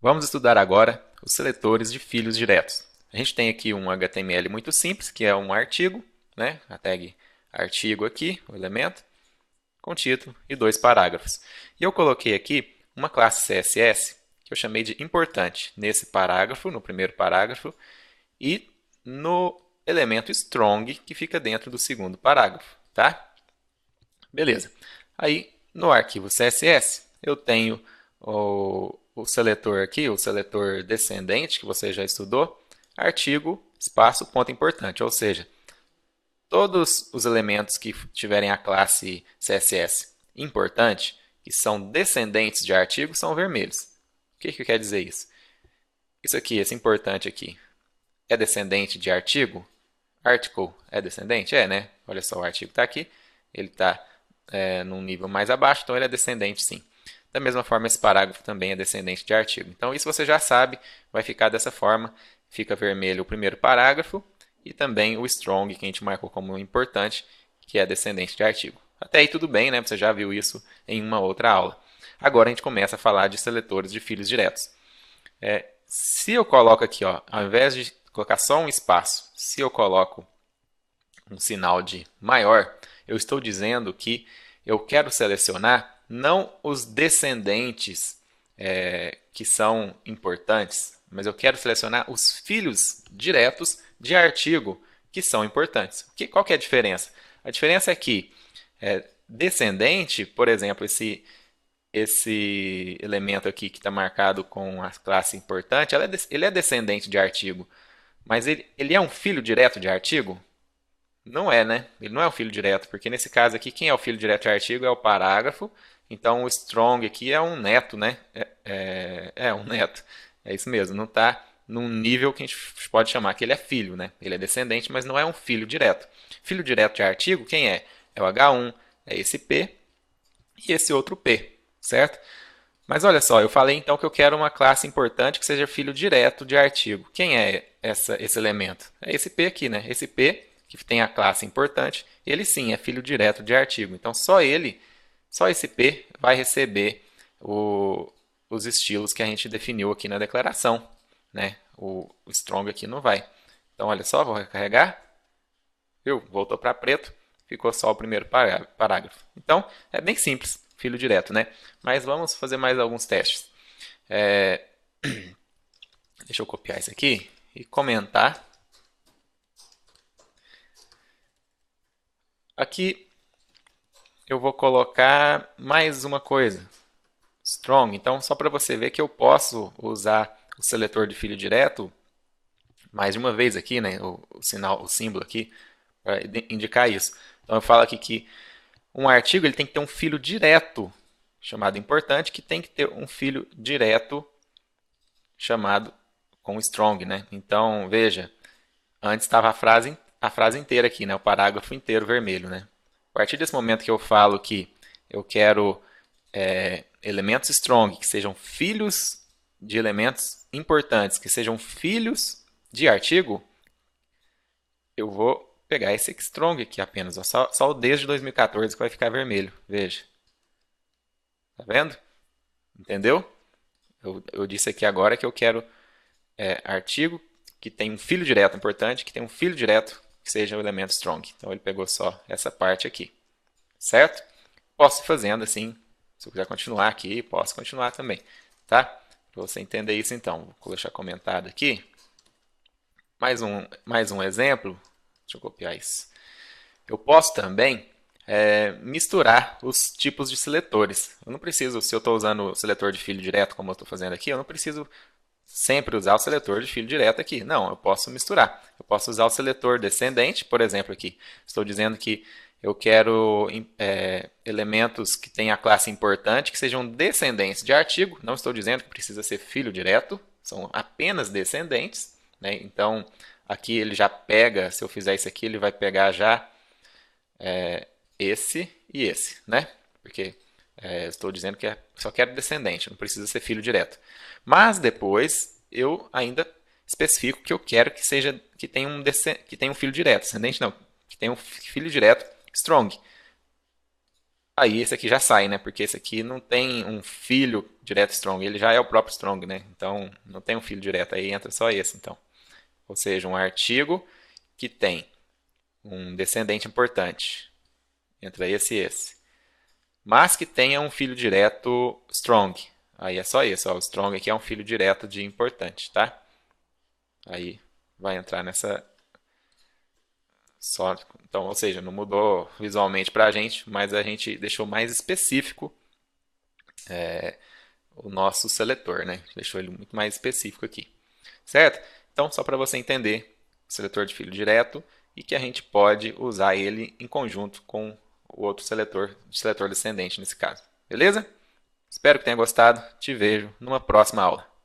Vamos estudar agora os seletores de filhos diretos. A gente tem aqui um HTML muito simples, que é um artigo, né? A tag artigo aqui, o elemento, com título e dois parágrafos. E eu coloquei aqui uma classe CSS que eu chamei de importante nesse parágrafo, no primeiro parágrafo, e no elemento strong que fica dentro do segundo parágrafo, tá? Beleza. Aí, no arquivo CSS, eu tenho o seletor aqui, o seletor descendente, que você já estudou, artigo, espaço, ponto importante. Ou seja, todos os elementos que tiverem a classe CSS importante, que são descendentes de artigo, são vermelhos. O que quer dizer isso? Isso aqui, esse importante aqui, é descendente de artigo? Article é descendente? É, né? Olha só, o artigo está aqui, ele está num nível mais abaixo, então ele é descendente sim. Da mesma forma, esse parágrafo também é descendente de artigo. Então, isso você já sabe, vai ficar dessa forma. Fica vermelho o primeiro parágrafo e também o strong, que a gente marcou como importante, que é descendente de artigo. Até aí tudo bem, né? Você já viu isso em uma outra aula. Agora a gente começa a falar de seletores de filhos diretos. Se eu coloco aqui, ó, ao invés de colocar só um espaço, se eu coloco um sinal de maior, eu estou dizendo que eu quero selecionar não os descendentes que são importantes, mas eu quero selecionar os filhos diretos de artigo que são importantes. Qual que é a diferença? A diferença é que descendente, por exemplo, esse elemento aqui que está marcado com a classe importante, ele é descendente de artigo, mas ele é um filho direto de artigo? Não é, né? Ele não é o filho direto, porque nesse caso aqui, quem é o filho direto de artigo é o parágrafo. Então, o strong aqui é um neto, né? É um neto. É isso mesmo. Não está num nível que a gente pode chamar que ele é filho, né? Ele é descendente, mas não é um filho direto. Filho direto de artigo, quem é? É o H1, é esse P e esse outro P, certo? Mas olha só, eu falei então que eu quero uma classe importante que seja filho direto de artigo. Quem é esse elemento? É esse P aqui, né? Esse P, que tem a classe importante, ele sim é filho direto de artigo. Então só ele, só esse P vai receber os estilos que a gente definiu aqui na declaração, né? O strong aqui não vai. Então olha só, vou recarregar, viu? Voltou para preto, ficou só o primeiro parágrafo. Então é bem simples, filho direto, né? Mas vamos fazer mais alguns testes. É, Deixa eu copiar isso aqui e comentar. Aqui eu vou colocar mais uma coisa, strong. Então, só para você ver que eu posso usar o seletor de filho direto mais de uma vez aqui, né? O sinal, o símbolo aqui, para indicar isso. Então, eu falo aqui que um artigo ele tem que ter um filho direto, chamado importante, que tem que ter um filho direto chamado com strong, né? Então, veja, antes estava a frase inteira aqui, né? O parágrafo inteiro vermelho, né? A partir desse momento que eu falo que eu quero elementos strong, que sejam filhos de elementos importantes, que sejam filhos de artigo, eu vou pegar esse strong aqui apenas, ó, só o desde 2014 que vai ficar vermelho, veja. Tá vendo? Entendeu? Eu disse aqui agora que eu quero artigo que tem um filho direto importante, que tem um filho direto que seja o elemento strong. Então ele pegou só essa parte aqui, certo? Posso ir fazendo assim, se eu quiser continuar aqui, posso continuar também, tá? Para você entender isso então, vou deixar comentado aqui. Mais um exemplo, deixa eu copiar isso. Eu posso também misturar os tipos de seletores. Eu não preciso, se eu estou usando o seletor de filho direto, como eu estou fazendo aqui, eu não preciso sempre usar o seletor de filho direto aqui. Não, eu posso misturar. Eu posso usar o seletor descendente, por exemplo, aqui. Estou dizendo que eu quero elementos que tenham a classe importante, que sejam descendentes de artigo. Não estou dizendo que precisa ser filho direto, são apenas descendentes. Né? Então, aqui ele já pega, se eu fizer isso aqui, ele vai pegar já esse e esse, né? Porque estou dizendo que só quero descendente, não precisa ser filho direto. Mas depois eu ainda especifico que eu quero que seja que tenha um filho direto, descendente não, que tenha um filho direto strong. Aí esse aqui já sai, né? Porque esse aqui não tem um filho direto strong, ele já é o próprio strong, né? Então não tem um filho direto, aí entra só esse, então. Ou seja, um artigo que tem um descendente importante. Entra esse e esse. Mas que tenha um filho direto strong. Aí é só esse, ó. O strong aqui é um filho direto de importante, tá? Aí vai entrar nessa só. Então, ou seja, não mudou visualmente pra gente, mas a gente deixou mais específico o nosso seletor, né? Deixou ele muito mais específico aqui, certo? Então, só para você entender, o seletor de filho direto e que a gente pode usar ele em conjunto com o outro seletor descendente nesse caso. Beleza? Espero que tenha gostado. Te vejo numa próxima aula.